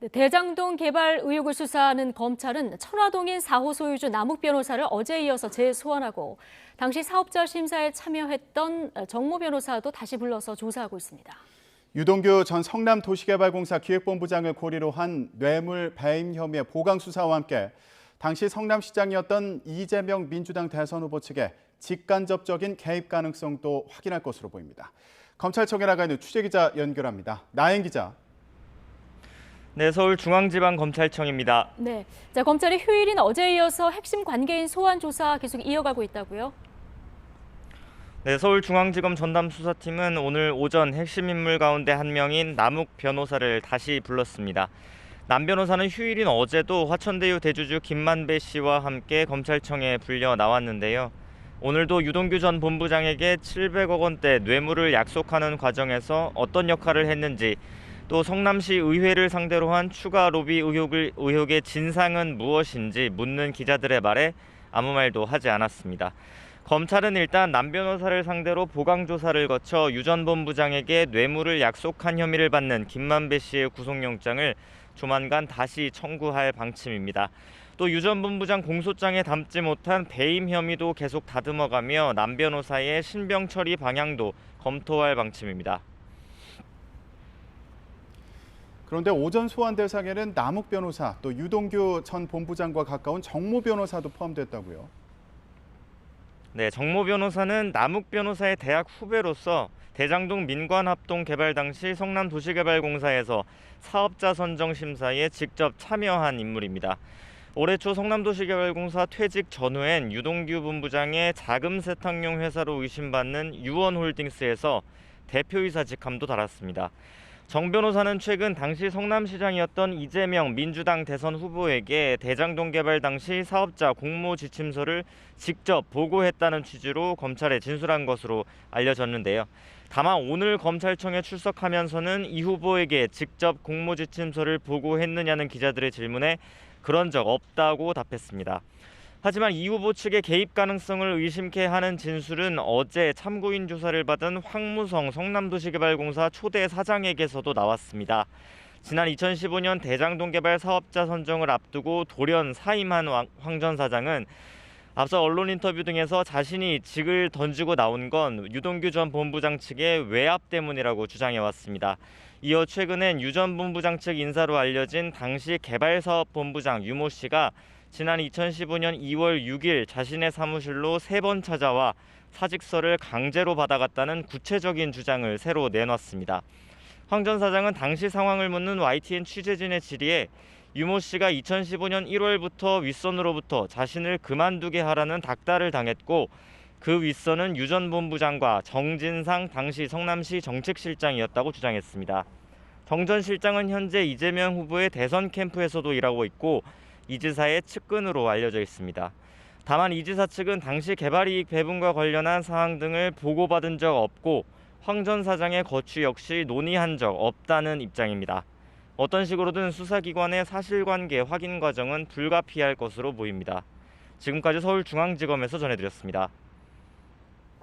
네, 대장동 개발 의혹을 수사하는 검찰은 천화동인 4호 소유주 남욱 변호사를 어제 이어서 재소환하고 당시 사업자 심사에 참여했던 정모 변호사도 다시 불러서 조사하고 있습니다. 유동규 전 성남도시개발공사 기획본부장을 고리로 한 뇌물 배임 혐의의 보강 수사와 함께 당시 성남시장이었던 이재명 민주당 대선 후보 측의 직간접적인 개입 가능성도 확인할 것으로 보입니다. 검찰청에 나가 있는 취재기자 연결합니다. 나행 기자. 네, 서울중앙지방검찰청입니다. 네, 검찰이 휴일인 어제에 이어서 핵심 관계인 소환 조사 계속 이어가고 있다고요? 네, 서울중앙지검 전담수사팀은 오늘 오전 핵심 인물 가운데 한 명인 남욱 변호사를 다시 불렀습니다. 남 변호사는 휴일인 어제도 화천대유 대주주 김만배 씨와 함께 검찰청에 불려 나왔는데요. 오늘도 유동규 전 본부장에게 700억 원대 뇌물을 약속하는 과정에서 어떤 역할을 했는지, 또 성남시 의회를 상대로 한 추가 로비 의혹의 진상은 무엇인지 묻는 기자들의 말에 아무 말도 하지 않았습니다. 검찰은 일단 남 변호사를 상대로 보강 조사를 거쳐 유 전 본부장에게 뇌물을 약속한 혐의를 받는 김만배 씨의 구속영장을 조만간 다시 청구할 방침입니다. 또 유 전 본부장 공소장에 담지 못한 배임 혐의도 계속 다듬어가며 남 변호사의 신병 처리 방향도 검토할 방침입니다. 그런데 오전 소환 대상에는 남욱 변호사, 또 유동규 전 본부장과 가까운 정모 변호사도 포함됐다고요. 네, 정모 변호사는 남욱 변호사의 대학 후배로서 대장동 민관합동 개발 당시 성남도시개발공사에서 사업자 선정 심사에 직접 참여한 인물입니다. 올해 초 성남도시개발공사 퇴직 전후엔 유동규 본부장의 자금 세탁용 회사로 의심받는 유원홀딩스에서 대표이사 직함도 달았습니다. 정 변호사는 최근 당시 성남시장이었던 이재명 민주당 대선 후보에게 대장동 개발 당시 사업자 공모 지침서를 직접 보고했다는 취지로 검찰에 진술한 것으로 알려졌는데요. 다만 오늘 검찰청에 출석하면서는 이 후보에게 직접 공모 지침서를 보고했느냐는 기자들의 질문에 그런 적 없다고 답했습니다. 하지만 이 후보 측의 개입 가능성을 의심케 하는 진술은 어제 참고인 조사를 받은 황무성 성남도시개발공사 초대 사장에게서도 나왔습니다. 지난 2015년 대장동 개발 사업자 선정을 앞두고 돌연 사임한 황 전 사장은 앞서 언론 인터뷰 등에서 자신이 직을 던지고 나온 건 유동규 전 본부장 측의 외압 때문이라고 주장해왔습니다. 이어 최근엔 유 전 본부장 측 인사로 알려진 당시 개발사업본부장 유모 씨가 지난 2015년 2월 6일 자신의 사무실로 3번 찾아와 사직서를 강제로 받아갔다는 구체적인 주장을 새로 내놨습니다. 황 전 사장은 당시 상황을 묻는 YTN 취재진의 질의에 유모 씨가 2015년 1월부터 윗선으로부터 자신을 그만두게 하라는 닥달을 당했고, 그 윗선은 유 전 본부장과 정진상 당시 성남시 정책실장이었다고 주장했습니다. 정 전 실장은 현재 이재명 후보의 대선 캠프에서도 일하고 있고 이 지사의 측근으로 알려져 있습니다. 다만 이 지사 측은 당시 개발이익 배분과 관련한 사항 등을 보고받은 적 없고 황 전 사장의 거취 역시 논의한 적 없다는 입장입니다. 어떤 식으로든 수사기관의 사실관계 확인 과정은 불가피할 것으로 보입니다. 지금까지 서울중앙지검에서 전해드렸습니다.